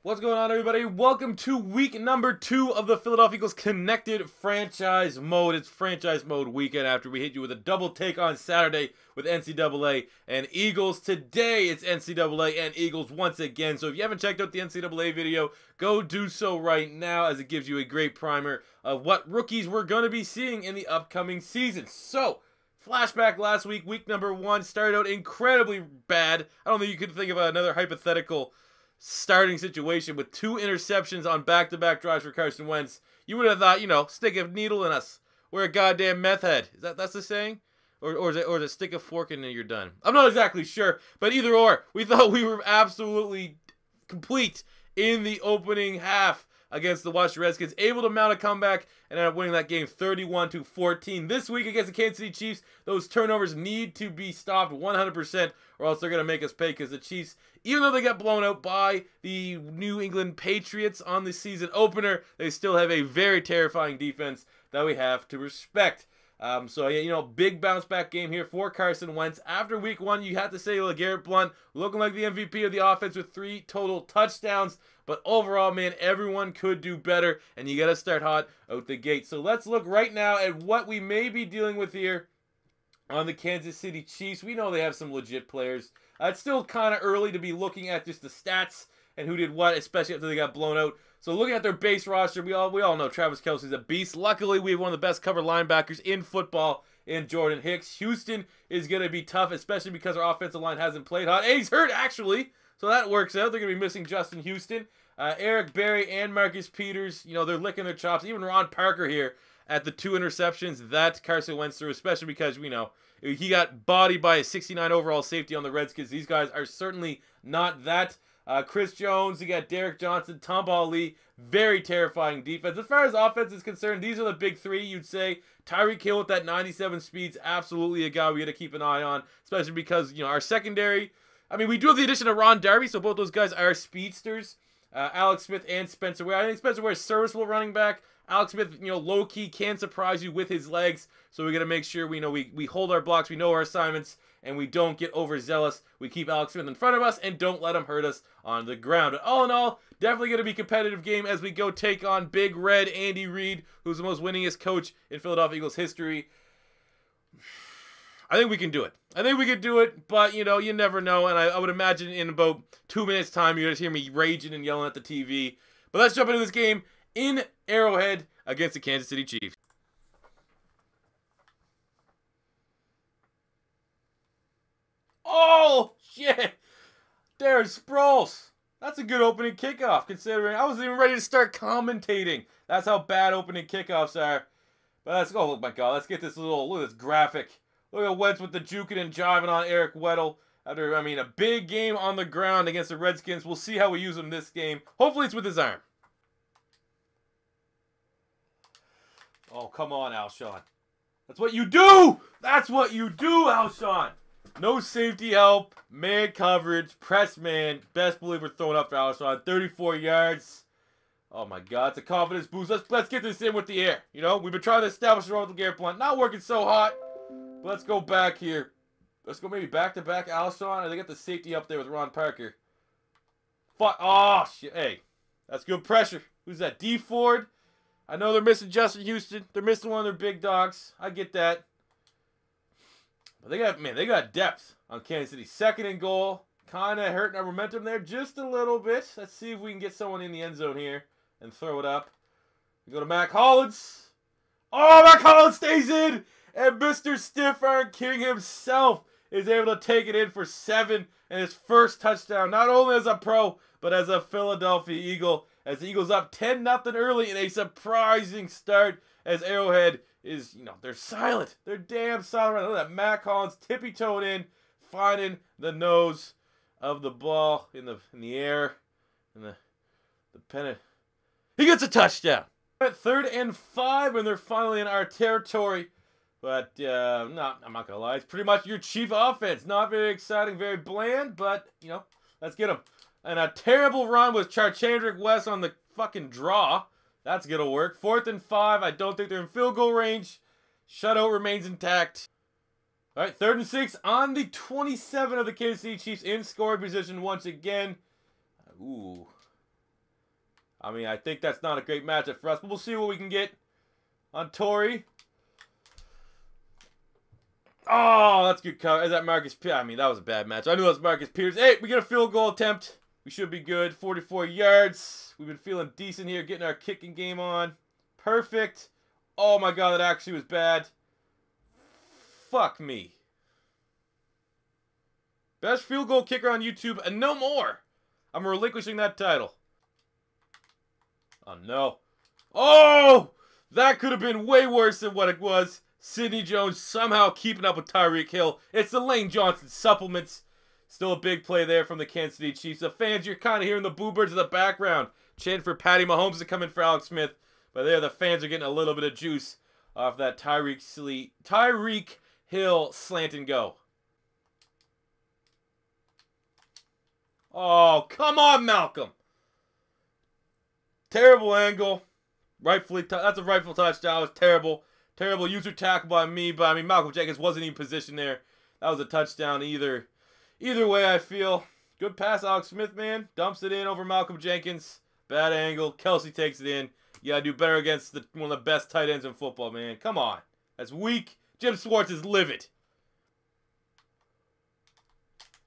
What's going on, everybody? Welcome to week number 2 of the Philadelphia Eagles Connected Franchise Mode. It's Franchise Mode weekend after we hit you with a double take on Saturday with NCAA and Eagles. Today, it's NCAA and Eagles once again. So if you haven't checked out the NCAA video, go do so right now, as it gives you a great primer of what rookies we're going to be seeing in the upcoming season. So, flashback last week, week number 1, started out incredibly bad. I don't think you could think of another hypothetical starting situation with 2 interceptions on back-to-back drives for Carson Wentz. You would have thought, you know, stick a needle in us. We're a goddamn meth head. That's the saying? Or is it stick a fork in and you're done? I'm not exactly sure, but either or, we thought we were absolutely complete in the opening half against the Washington Redskins, able to mount a comeback and end up winning that game 31-14. This week against the Kansas City Chiefs, those turnovers need to be stopped 100%, or else they're going to make us pay, because the Chiefs, even though they got blown out by the New England Patriots on the season opener, they still have a very terrifying defense that we have to respect. So, yeah, you know, big bounce back game here for Carson Wentz. After week 1, you have to say LeGarrette Blount looking like the MVP of the offense with 3 total touchdowns. But overall, man, everyone could do better, and you got to start hot out the gate. So let's look right now at what we may be dealing with here on the Kansas City Chiefs. We know they have some legit players. It's still kind of early to be looking at just the stats and who did what, especially after they got blown out. So looking at their base roster, we all know Travis Kelce's a beast. Luckily, we have one of the best cover linebackers in football in Jordan Hicks. Houston is going to be tough, especially because our offensive line hasn't played hot. And he's hurt, actually, so that works out. They're going to be missing Justin Houston. Eric Berry and Marcus Peters, you know, they're licking their chops. Even Ron Parker here at the 2 interceptions that Carson Wentz threw, especially because, you know, he got bodied by a 69 overall safety on the Redskins. These guys are certainly not that. Chris Jones, you got Derek Johnson, Tom Ali, very terrifying defense. As far as offense is concerned, these are the big 3, you'd say. Tyreek Hill with that 97 speeds, absolutely a guy we got to keep an eye on, especially because, you know, our secondary, I mean, we do have the addition of Ron Darby, so both those guys are speedsters. Alex Smith and Spencer Ware. I think Spencer Ware is serviceable running back. Alex Smith, you know, low-key can surprise you with his legs, so we got to make sure we know we hold our blocks, we know our assignments, and we don't get overzealous. We keep Alex Smith in front of us and don't let him hurt us on the ground. But all in all, definitely going to be a competitive game as we go take on Big Red Andy Reid, who's the most winningest coach in Philadelphia Eagles history. I think we can do it. I think we can do it, but, you know, you never know, and I would imagine in about 2 minutes' time you're going to hear me raging and yelling at the TV. But let's jump into this game in Arrowhead against the Kansas City Chiefs. Oh, shit! There's Sproles. That's a good opening kickoff, considering I wasn't even ready to start commentating. That's how bad opening kickoffs are. But let's go. Oh, my God. Let's get this look at this graphic. Look at Wentz with the juking and jiving on Eric Weddle. After, I mean, a big game on the ground against the Redskins. We'll see how we use him this game. Hopefully it's with his arm. Oh, come on, Alshon. That's what you do! That's what you do, Alshon! No safety help, man coverage, press man. Best believer throwing up for Alshon. 34 yards. Oh, my God. It's a confidence boost. Let's get this in with the air. You know, we've been trying to establish the role with LeGarrette Blount. Not working so hot. But let's go back here. Let's go maybe back-to-back Alshon. They got the safety up there with Ron Parker. Fuck. Oh, shit. Hey, that's good pressure. Who's that? D. Ford? I know they're missing Justin Houston. They're missing one of their big dogs. I get that. But they got depth on Kansas City. 2nd and goal. Kind of hurting our momentum there just a little bit. Let's see if we can get someone in the end zone here and throw it up. We go to MACK Hollins. Oh, MACK Hollins stays in. And Mr. Stiff Arm King himself is able to take it in for 7 and his first touchdown, not only as a pro, but as a Philadelphia Eagle. As the Eagles up 10-0 early in a surprising start, as Arrowhead is, you know, they're silent. They're damn silent. Look at that MACK Hollins tippy-toed in, finding the nose of the ball in the air. And the pennant. He gets a touchdown. At 3rd and 5, and they're finally in our territory. But, no, I'm not going to lie. It's pretty much your Chief offense. Not very exciting, very bland, but, you know, let's get them. And a terrible run with Charchandrick West on the fucking draw. That's going to work. 4th and 5. I don't think they're in field goal range. Shutout remains intact. All right, 3rd and 6 on the 27 of the Kansas City Chiefs in scoring position once again. Ooh. I mean, I think that's not a great matchup for us, but we'll see what we can get on Torrey. Oh, that's good cover. Is that Marcus Pierce? I mean, that was a bad match. I knew it was Marcus Pierce. Hey, we get a field goal attempt. We should be good. 44 yards. We've been feeling decent here, getting our kicking game on. Perfect. Oh my god, that actually was bad. Fuck me. Best field goal kicker on YouTube, and no more. I'm relinquishing that title. Oh, no. Oh! That could have been way worse than what it was. Sidney Jones somehow keeping up with Tyreek Hill. It's the Lane Johnson supplements. Still a big play there from the Kansas City Chiefs. The fans, you're kind of hearing the Boo Birds in the background chanting for Patty Mahomes to come in for Alex Smith. But there, the fans are getting a little bit of juice off that Tyreek Hill slant and go. Oh, come on, Malcolm. Terrible angle. That's a rightful touchdown. It was terrible. Terrible user tackle by me, but I mean, Malcolm Jenkins wasn't even positioned there. That was a touchdown either way, I feel. Good pass, Alex Smith, man. Dumps it in over Malcolm Jenkins. Bad angle. Kelsey takes it in. You gotta do better against one of the best tight ends in football, man. Come on. That's weak. Jim Schwartz is livid.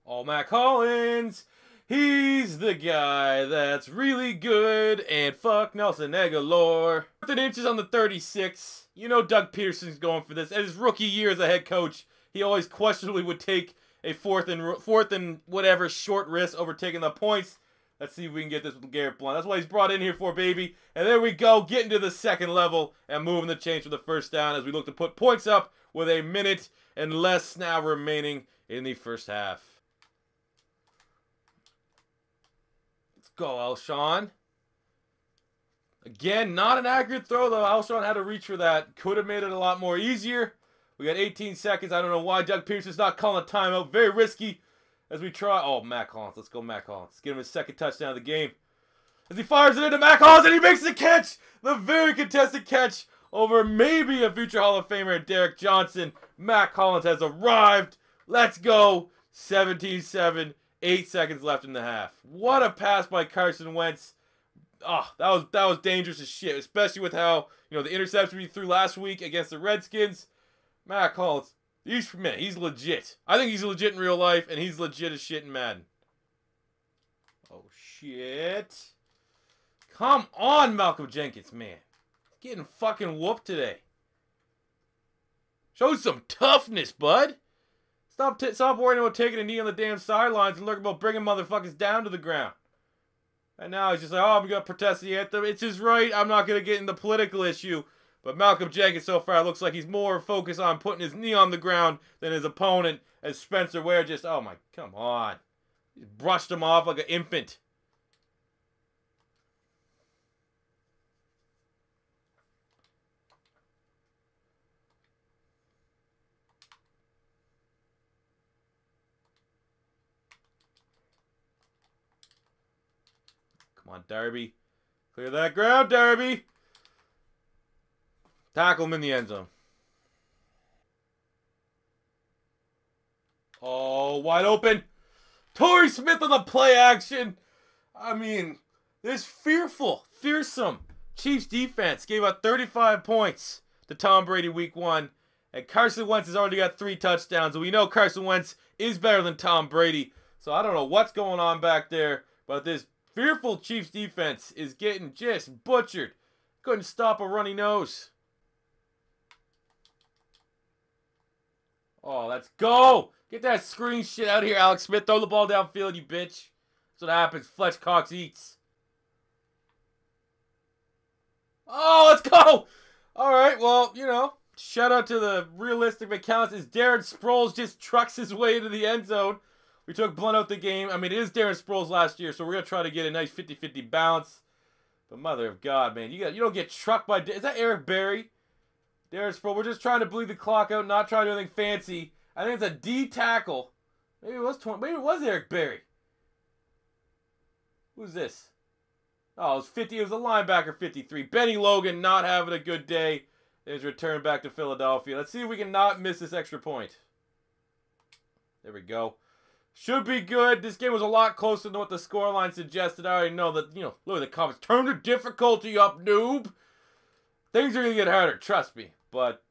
Oh, Mack Hollins. He's the guy that's really good, and fuck Nelson Aguilar. 4th inches on the 36. You know Doug Peterson's going for this. At his rookie year as a head coach, he always questionably would take a fourth and whatever short risk over taking the points. Let's see if we can get this with Garrett Blount. That's what he's brought in here for, baby. And there we go, getting to the second level and moving the chains for the first down as we look to put points up with a minute and less now remaining in the first half. Go, Alshon. Again, not an accurate throw, though. Alshon had to reach for that. Could have made it a lot more easier. We got 18 seconds. I don't know why Doug Peterson's not calling a timeout. Very risky as we try. Oh, Mack Hollins. Let's go, Mack Hollins. Get him his second touchdown of the game. As he fires it into Mack Hollins, and he makes the catch. The very contested catch over maybe a future Hall of Famer, Derek Johnson. Mack Hollins has arrived. Let's go. 17-7. 8 seconds left in the half. What a pass by Carson Wentz. Oh, that was dangerous as shit, especially with how, you know, the interception we threw last week against the Redskins. Mack Hollins, he's legit. I think he's legit in real life, and he's legit as shit in Madden. Oh, shit. Come on, Malcolm Jenkins, man. Getting fucking whooped today. Show some toughness, bud. Stop worrying about taking a knee on the damn sidelines and learn about bringing motherfuckers down to the ground. And now he's just like, oh, I'm going to protest the anthem. It's his right. I'm not going to get in the political issue. But Malcolm Jenkins so far looks like he's more focused on putting his knee on the ground than his opponent. As Spencer Ware just, oh my, come on. He brushed him off like an infant. Come on, Darby. Clear that ground, Darby. Tackle him in the end zone. Oh, wide open. Torrey Smith on the play action. I mean, this fearsome Chiefs defense gave up 35 points to Tom Brady week 1. And Carson Wentz has already got 3 touchdowns. And we know Carson Wentz is better than Tom Brady. So I don't know what's going on back there. But this fearful Chiefs defense is getting just butchered. Couldn't stop a runny nose. Oh, let's go. Get that screen shit out of here, Alex Smith. Throw the ball downfield, you bitch. That's what happens. Fletch Cox eats. Oh, let's go. All right, well, you know, shout out to the realistic accounts as Darren Sproles just trucks his way into the end zone. We took Blunt out the game. I mean, it is Darren Sproles last year, so we're going to try to get a nice 50-50 balance. But mother of God, man, you don't get trucked by... Is that Eric Berry? Darren Sproles. We're just trying to bleed the clock out, not trying to do anything fancy. I think it's a D tackle. Maybe it was 20. Maybe it was Eric Berry. Who's this? Oh, it was 50. It was a linebacker, 53. Benny Logan not having a good day. Is returned back to Philadelphia. Let's see if we can not miss this extra point. There we go. Should be good. This game was a lot closer than what the scoreline suggested. I already know that, look at the comments. Turn the difficulty up, noob. Things are going to get harder, trust me. But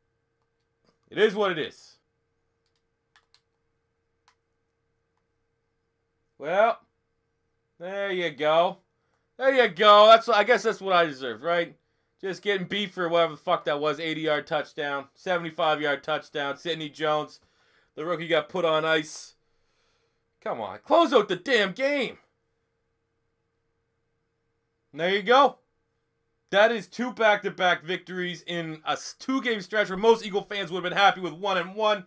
it is what it is. Well, there you go. There you go. I guess that's what I deserved, right? Just getting beat for whatever the fuck that was. 80-yard touchdown. 75-yard touchdown. Sidney Jones. The rookie got put on ice. Come on. Close out the damn game. And there you go. That is 2 back-to-back victories in a 2-game stretch where most Eagle fans would have been happy with 1-1.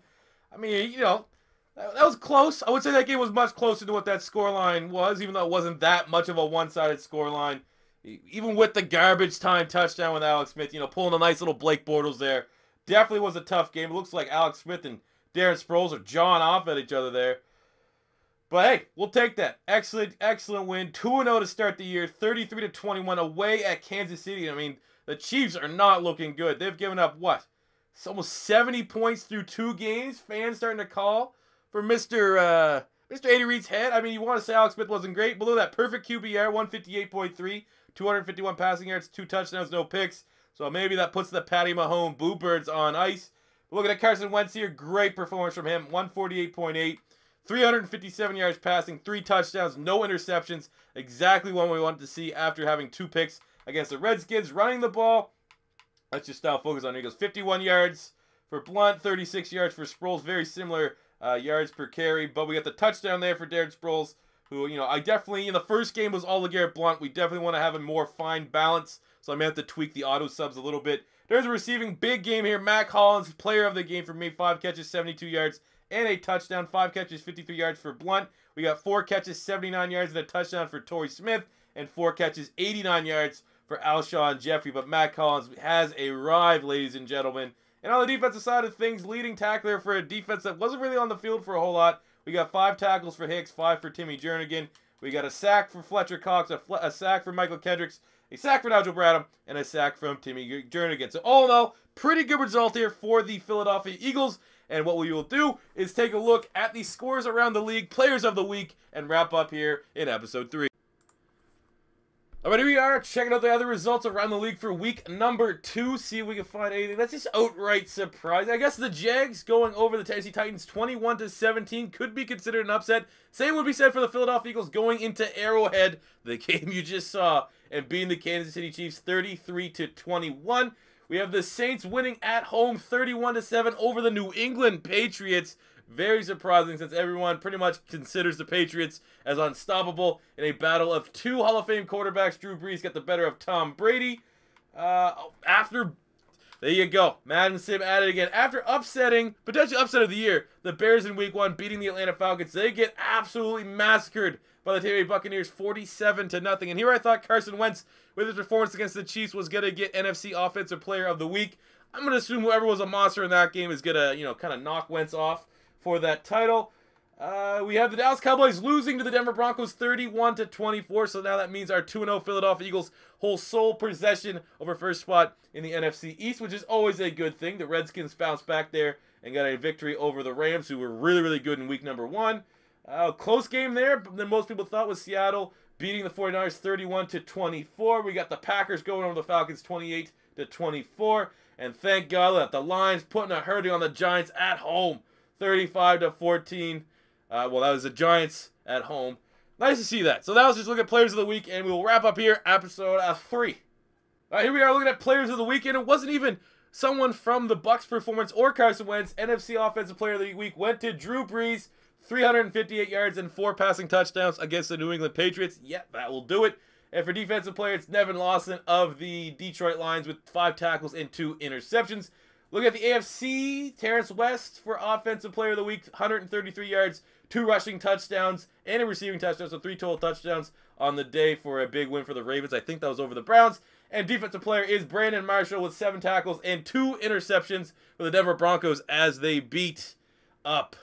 I mean, that was close. I would say that game was much closer to what that scoreline was, even though it wasn't that much of a one-sided scoreline. Even with the garbage time touchdown with Alex Smith, pulling a nice little Blake Bortles there. Definitely was a tough game. It looks like Alex Smith and Darren Sproles are jawing off at each other there. But hey, we'll take that. Excellent, excellent win. 2-0 to start the year. 33-21 away at Kansas City. I mean, the Chiefs are not looking good. They've given up, what? It's almost 70 points through 2 games. Fans starting to call for Mr. Andy Reid's head. I mean, you want to say Alex Smith wasn't great. Below that, perfect QBR, 158.3. 251 passing yards, 2 touchdowns, no picks. So maybe that puts the Patty Mahomes Boo Birds on ice. But look at Carson Wentz here. Great performance from him. 148.8. 357 yards passing, 3 touchdowns, no interceptions. Exactly what we wanted to see after having 2 picks against the Redskins. Running the ball. Let's just now focus on Eagles. 51 yards for Blunt, 36 yards for Sproles. Very similar yards per carry. But we got the touchdown there for Darren Sproles, who, I definitely, in the first game was all LeGarrette Blunt. We definitely want to have a more fine balance. So I may have to tweak the auto subs a little bit. There's a receiving big game here. MACK Hollins, player of the game for me. 5 catches, 72 yards. And a touchdown. 5 catches, 53 yards for Blunt. We got 4 catches, 79 yards, and a touchdown for Torrey Smith. And 4 catches, 89 yards for Alshon Jeffrey. But MACK Hollins has arrived, ladies and gentlemen. And on the defensive side of things, leading tackler for a defense that wasn't really on the field for a whole lot. We got 5 tackles for Hicks, 5 for Timmy Jernigan. We got a sack for Fletcher Cox, a sack for Michael Kendricks, a sack for Nigel Bradham, and a sack from Timmy Jernigan. So all in all, pretty good result here for the Philadelphia Eagles. And what we will do is take a look at the scores around the league, players of the week, and wrap up here in episode 3. Alright, here we are, checking out the other results around the league for week number 2. See if we can find anything that's just outright surprising. I guess the Jags going over the Tennessee Titans 21-17 could be considered an upset. Same would be said for the Philadelphia Eagles going into Arrowhead, the game you just saw, and beating the Kansas City Chiefs 33-21. We have the Saints winning at home 31-7 over the New England Patriots. Very surprising since everyone pretty much considers the Patriots as unstoppable in a battle of 2 Hall of Fame quarterbacks. Drew Brees got the better of Tom Brady. There you go. Madden Sim added again. After potentially upset of the year, the Bears in week 1 beating the Atlanta Falcons. They get absolutely massacred by the Tampa Bay Buccaneers 47-0. And here I thought Carson Wentz, with his performance against the Chiefs, was going to get NFC Offensive Player of the Week. I'm going to assume whoever was a monster in that game is going to, kind of knock Wentz off for that title. We have the Dallas Cowboys losing to the Denver Broncos 31-24. So now that means our 2-0 Philadelphia Eagles hold sole possession over first spot in the NFC East, which is always a good thing. The Redskins bounced back there and got a victory over the Rams, who were really, really good in week number 1. Close game there than most people thought was Seattle beating the 49ers 31-24. We got the Packers going over the Falcons 28-24. And thank God that the Lions putting a hurting on the Giants at home 35-14. Well, that was the Giants at home. Nice to see that. So that was just looking at players of the week, and we will wrap up here episode 3. All right, here we are looking at players of the week, and it wasn't even someone from the Bucs performance or Carson Wentz. NFC Offensive Player of the Week went to Drew Brees. 358 yards and 4 passing touchdowns against the New England Patriots. Yep, that will do it. And for defensive player, it's Nevin Lawson of the Detroit Lions with 5 tackles and 2 interceptions. Look at the AFC, Terrence West for Offensive Player of the Week, 133 yards, 2 rushing touchdowns, and a receiving touchdown, so 3 total touchdowns on the day for a big win for the Ravens. I think that was over the Browns. And defensive player is Brandon Marshall with 7 tackles and 2 interceptions for the Denver Broncos as they beat up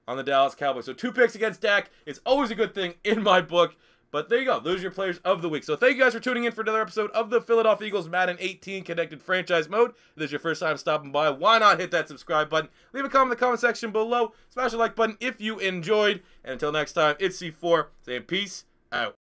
on the Dallas Cowboys. So 2 picks against Dak is always a good thing in my book. But there you go. Those are your players of the week. So thank you guys for tuning in for another episode of the Philadelphia Eagles Madden 18 Connected Franchise Mode. If this is your first time stopping by, why not hit that subscribe button? Leave a comment in the comment section below. Smash the like button if you enjoyed. And until next time, it's C4 saying peace out.